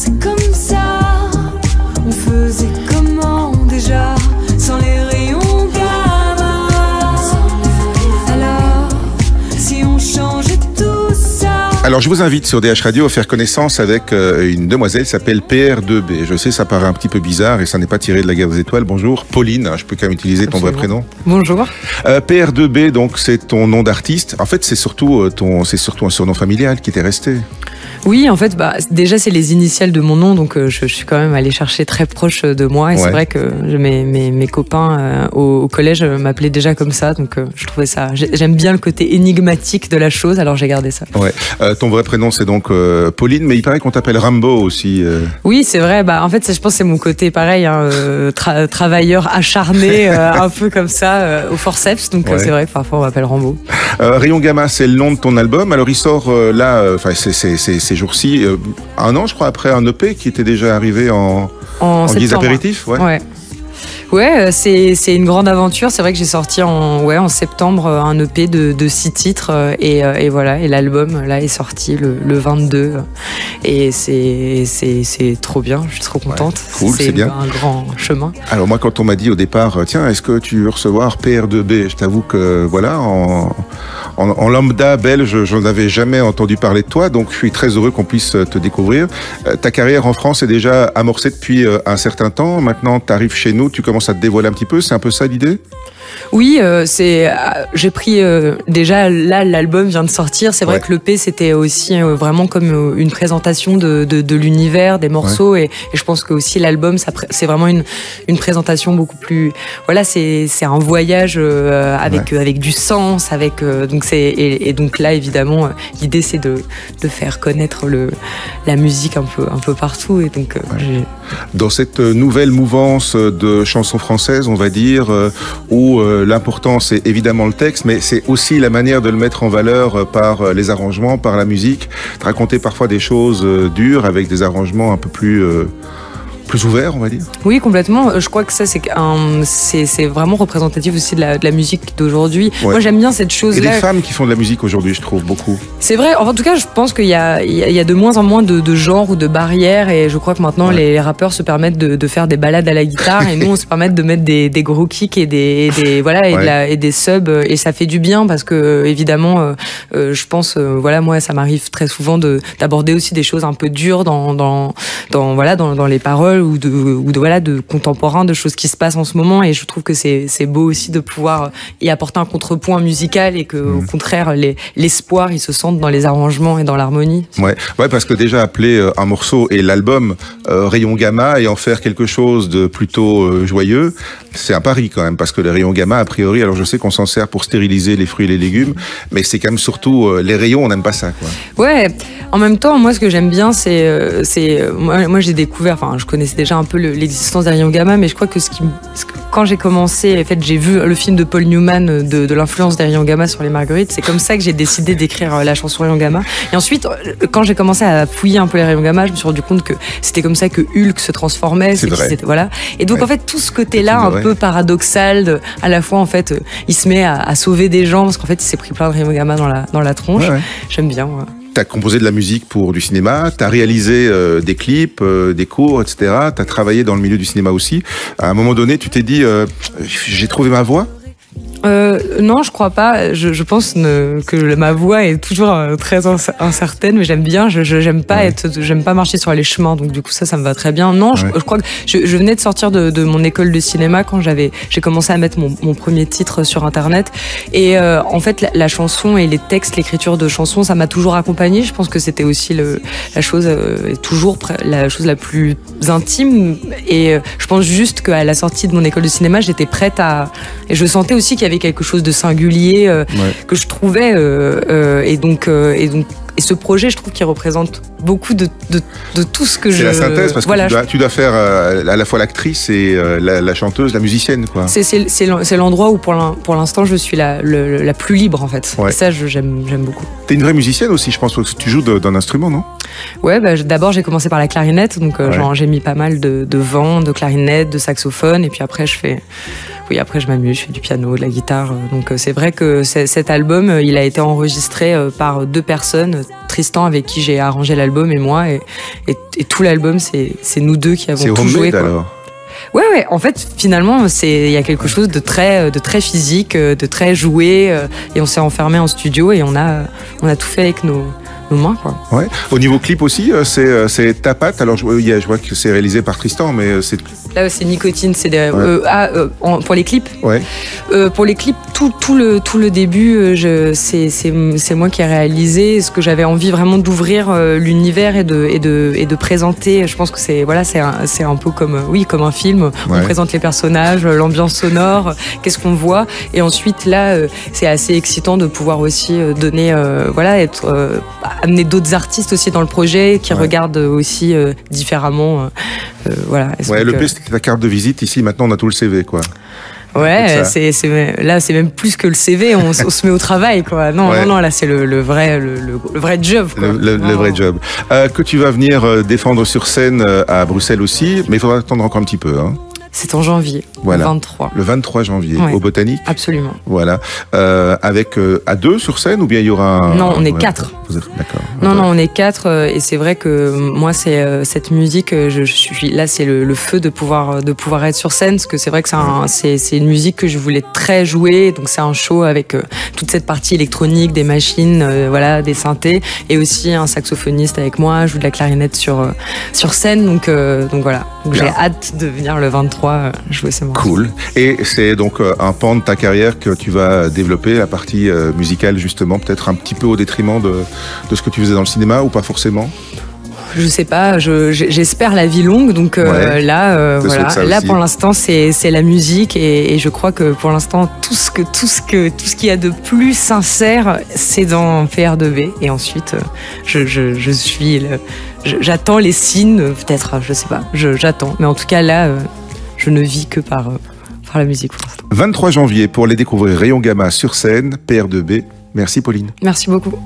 c'est comme ça. On faisait comment déjà sans les rayons gamma? Alors, si on changeait tout ça. Alors je vous invite sur DH Radio à faire connaissance avec une demoiselle qui s'appelle PR2B. Je sais, ça paraît un petit peu bizarre et ça n'est pas tiré de la guerre des étoiles. Bonjour Pauline, je peux quand même utiliser ton vrai prénom. Bonjour. PR2B, donc c'est ton nom d'artiste. En fait, c'est surtout un surnom familial qui t'est resté. Oui, en fait, déjà c'est les initiales de mon nom, donc je suis quand même allée chercher très proche de moi. Et c'est vrai que mes copains au collège m'appelaient déjà comme ça, donc je trouvais ça. J'aime bien le côté énigmatique de la chose, alors j'ai gardé ça. Ouais. Ton vrai prénom c'est donc Pauline, mais il paraît qu'on t'appelle Rambo aussi. Oui, c'est vrai. En fait, je pense que c'est mon côté pareil, travailleur acharné, un peu comme ça, au forceps. Donc c'est vrai que parfois on m'appelle Rambo. Rayon Gamma, c'est le nom de ton album. Alors il sort ces jours-ci, un an je crois après un EP qui était déjà arrivé en guise apéritif. Ouais, c'est une grande aventure. C'est vrai que j'ai sorti en septembre un EP de 6 titres et voilà. Et l'album là est sorti le 22 et c'est trop bien. Je suis trop contente. Cool, c'est bien. Un grand chemin. Alors moi, quand on m'a dit au départ, tiens, est-ce que tu veux recevoir PR2B, je t'avoue que voilà, en lambda belge, je n'avais jamais entendu parler de toi, donc je suis très heureux qu'on puisse te découvrir. Ta carrière en France est déjà amorcée depuis un certain temps. Maintenant, tu arrives chez nous, tu commences à te dévoiler un petit peu. C'est un peu ça l'idée ? Oui, j'ai pris déjà là l'album vient de sortir. C'est vrai que l'EP c'était aussi vraiment comme une présentation de l'univers, des morceaux et je pense que aussi l'album c'est vraiment une présentation beaucoup plus. Voilà, c'est un voyage avec du sens, donc là évidemment l'idée c'est de faire connaître la musique un peu partout et donc. Dans cette nouvelle mouvance de chansons françaises, on va dire, où l'important c'est évidemment le texte, mais c'est aussi la manière de le mettre en valeur par les arrangements, par la musique, de raconter parfois des choses dures avec des arrangements un peu plus ouvert, on va dire. Oui, complètement. Je crois que ça, c'est vraiment représentatif aussi de la musique d'aujourd'hui. Moi, j'aime bien cette chose-là. Et des femmes qui font de la musique aujourd'hui, je trouve, beaucoup. C'est vrai. En tout cas, je pense qu'il y a de moins en moins de genres ou de barrières et je crois que maintenant, les rappeurs se permettent de faire des ballades à la guitare et nous, on se permet de mettre des gros kicks et des subs et ça fait du bien parce que, évidemment, je pense, moi, ça m'arrive très souvent d'aborder aussi des choses un peu dures dans les paroles ou de contemporains, de choses qui se passent en ce moment et je trouve que c'est beau aussi de pouvoir y apporter un contrepoint musical et que au contraire l'espoir il se sente dans les arrangements et dans l'harmonie. Ouais, parce que déjà appeler un morceau et l'album Rayon Gamma et en faire quelque chose de plutôt joyeux, c'est un pari quand même parce que les rayons gamma a priori, alors je sais qu'on s'en sert pour stériliser les fruits et les légumes, mais c'est quand même surtout les rayons, on n'aime pas ça quoi. Ouais, en même temps moi ce que j'aime bien moi j'ai découvert, je connaissais déjà un peu l'existence des rayons gamma, mais je crois que quand j'ai commencé, en fait, j'ai vu le film de Paul Newman de l'influence des rayons gamma sur les marguerites. C'est comme ça que j'ai décidé d'écrire la chanson Rayons gamma. Et ensuite, quand j'ai commencé à fouiller un peu les rayons gamma, je me suis rendu compte que c'était comme ça que Hulk se transformait. C'est vrai. Voilà. Et donc en fait, tout ce côté-là, un peu paradoxal, à la fois en fait, il se met à sauver des gens parce qu'en fait, il s'est pris plein de rayons gamma dans la tronche. J'aime bien. T'as composé de la musique pour du cinéma, t'as réalisé des clips, des cours, etc. T'as travaillé dans le milieu du cinéma aussi. À un moment donné, tu t'es dit, j'ai trouvé ma voie ? Non, je crois pas. Je pense que ma voix est toujours très incertaine, mais j'aime bien. J'aime pas marcher sur les chemins, donc du coup ça me va très bien. Non, je crois que je venais de sortir de mon école de cinéma quand j'ai commencé à mettre mon premier titre sur internet. Et en fait, la chanson et les textes, l'écriture de chansons, ça m'a toujours accompagnée. Je pense que c'était aussi la chose la chose la plus intime. Et je pense juste qu'à la sortie de mon école de cinéma, j'étais prête et je sentais aussi qu'il y avait quelque chose de singulier que je trouvais et ce projet, je trouve qu'il représente beaucoup de tout ce que je... C'est la synthèse, parce que tu dois faire à la fois l'actrice et la chanteuse, la musicienne, quoi. C'est l'endroit où, pour l'instant, je suis la plus libre, en fait. Et ça, j'aime beaucoup. T'es une vraie musicienne aussi, je pense, parce que tu joues d'un instrument, non ? Ouais, d'abord, j'ai commencé par la clarinette, donc j'ai mis pas mal de vent, de clarinette, de saxophone, et puis après, je fais... oui, après je m'amuse, je fais du piano, de la guitare. Donc c'est vrai que cet album, il a été enregistré par 2 personnes, Tristan avec qui j'ai arrangé l'album et moi, et tout l'album c'est nous 2 qui avons tout joué. C'est homemade alors. Ouais. En fait, finalement, il y a quelque chose de très physique, de très joué, et on s'est enfermé en studio et on a tout fait avec nos mains, quoi. Ouais. Au niveau clip aussi, c'est ta patte. Alors je vois que c'est réalisé par Tristan, mais c'est là c'est Nicotine, c'est pour les clips. Ouais. Pour les clips, tout le début, c'est moi qui ai réalisé ce que j'avais envie vraiment d'ouvrir l'univers et de présenter. Je pense que c'est un peu comme un film. On présente les personnages, l'ambiance sonore, qu'est-ce qu'on voit, et ensuite là c'est assez excitant de pouvoir aussi donner amener d'autres artistes aussi dans le projet qui regardent aussi différemment. Le P, c'était ta carte de visite. Ici, maintenant, on a tout le CV, quoi. Ouais, là, c'est même plus que le CV. On se met au travail, quoi. Non, là, c'est le vrai job, quoi. Le vrai job. Que tu vas venir défendre sur scène à Bruxelles aussi, mais il faudra attendre encore un petit peu, hein. C'est en janvier, le 23. Le 23 janvier, au Botanique. Absolument. Voilà. Avec à 2 sur scène, ou bien il y aura un... Non, on est 4. D'accord. Non, on est 4, et c'est vrai que moi, c'est cette musique, je suis là, c'est le feu de pouvoir être sur scène, parce que c'est vrai que c'est une musique que je voulais très jouer, donc c'est un show avec toute cette partie électronique, des machines, des synthés, et aussi un saxophoniste avec moi, je joue de la clarinette sur scène, donc voilà. Donc j'ai hâte de venir le 23 jouer ces morceaux. Cool. Et c'est donc un pan de ta carrière que tu vas développer, la partie musicale justement, peut-être un petit peu au détriment de ce que tu faisais dans le cinéma, ou pas forcément? Je sais pas, j'espère la vie longue, donc là pour l'instant c'est la musique, et je crois que pour l'instant tout ce qu'il y a de plus sincère c'est dans PR2B, et ensuite j'attends les signes, peut-être, je sais pas, j'attends, mais en tout cas là je ne vis que par la musique pour l'instant. 23 janvier pour les découvrir, Rayon Gamma sur scène, PR2B. Merci Pauline. Merci beaucoup.